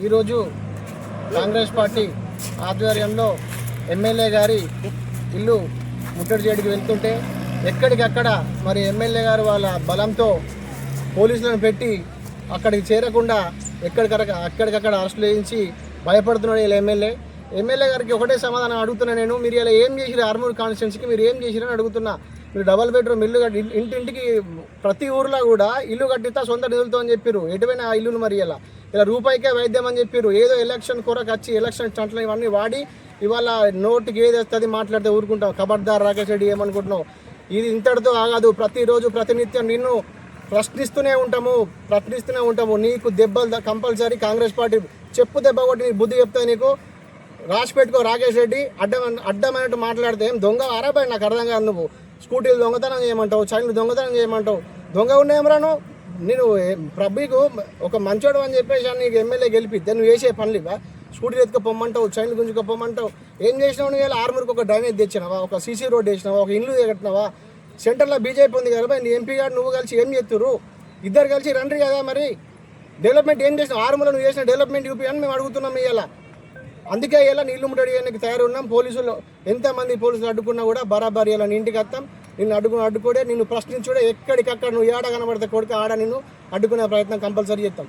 ఈరోజు కాంగ్రెస్ పార్టీ ఆధ్వర్యంలో ఎమ్మెల్యే గారి ఇల్లు ముట్టడి చేయడానికి వెళ్తుంటే ఎక్కడికక్కడ మరి ఎమ్మెల్యే గారు వాళ్ళ బలంతో పోలీసులను పెట్టి అక్కడికి చేరకుండా అక్కడికక్కడ అరెస్టులు వేయించి భయపడుతున్నాడు వీళ్ళ ఎమ్మెల్యే గారికి ఒకటే సమాధానం అడుగుతున్నా నేను, మీరు ఇలా ఏం చేసిరు ఆర్మూర్ కాన్స్టిట్యున్సీకి, మీరు ఏం చేసిరని అడుగుతున్నా. మీరు డబల్ బెడ్రూమ్ ఇల్లు ఇంటింటికి ప్రతి ఊర్లో కూడా ఇల్లు కట్టిస్తా సొంత నిధులతో అని చెప్పారు. ఎటువైనా ఆ ఇల్లును మరి ఇలా రూపాయికే వైద్యం అని చెప్పారు. ఏదో ఎలక్షన్ కొరకు వచ్చి ఎలక్షన్ స్టంట్లు ఇవన్నీ వాడి ఇవాళ నోటికి ఏది వస్తుంది మాట్లాడితే ఊరుకుంటాం. ఖబర్దార్ రాకేష్ రెడ్డి ఏమనుకుంటున్నావు? ఇది ఇంతటితో ఆగదు. ప్రతిరోజు ప్రతినిత్యం నిన్ను ప్రశ్నిస్తూనే ఉంటాము. నీకు దెబ్బలు కంపల్సరీ కాంగ్రెస్ పార్టీ చెప్పు దెబ్బ కొట్టి నీ బుద్ధి చెప్తా. నీకు రాసి పెట్టుకో. రాకేష్ రెడ్డి అడ్డమైనట్టు మాట్లాడితే ఏం దొంగ అరాబాయి నాకు అర్థం కాదు. నువ్వు స్కూటీలు దొంగతనం చేయమంటావు, చైన్లు దొంగతనం చేయమంటావు. దొంగ ఉన్నాయేమరాను? నేను ప్రభుకు ఒక మంచోడు అని చెప్పేసి నీకు ఎమ్మెల్యే గెలిపిద్దే నువ్వు వేసే పనులు ఇవా? స్కూటీలు ఎత్తుకపోమ్మంటావు, చైన్లు గుంజుకపోమ్మంటావు. ఏం చేసినావు? నువ్వు ఇలా ఆర్మూర్కి ఒక డ్రైనేజ్ తెచ్చినావా, ఒక సీసీ రోడ్ వేసినావా, ఒక ఇల్లు కట్టినావా? సెంటర్లో బీజేపీ ఉంది కదా, నీ ఎంపీ గారు నువ్వు కలిసి ఏం చేస్తుర్రు? ఇద్దరు కలిసి రండి కదా. మరి డెవలప్మెంట్ ఏం చేసినావు? ఆర్మూర్లో నువ్వు చేసిన డెవలప్మెంట్ యూపీ అని మేము అడుగుతున్నాం. ఇలా అందుకే ఇలా నీళ్లు ముట్టడి చేయడానికి తయారున్నాం. పోలీసులు ఎంతమంది పోలీసులు అడ్డుకున్నా కూడా బరాబర్ ఇలా నీ ఇంటికి వస్తాం. నిన్ను అడ్డుకునే నిన్ను ప్రశ్నించుడే ఎక్కడికక్కడ నువ్వు ఏడ కనబడితే కొడుకు ఆడ నిన్ను అడ్డుకునే ప్రయత్నం కంపల్సరీ చేస్తాం.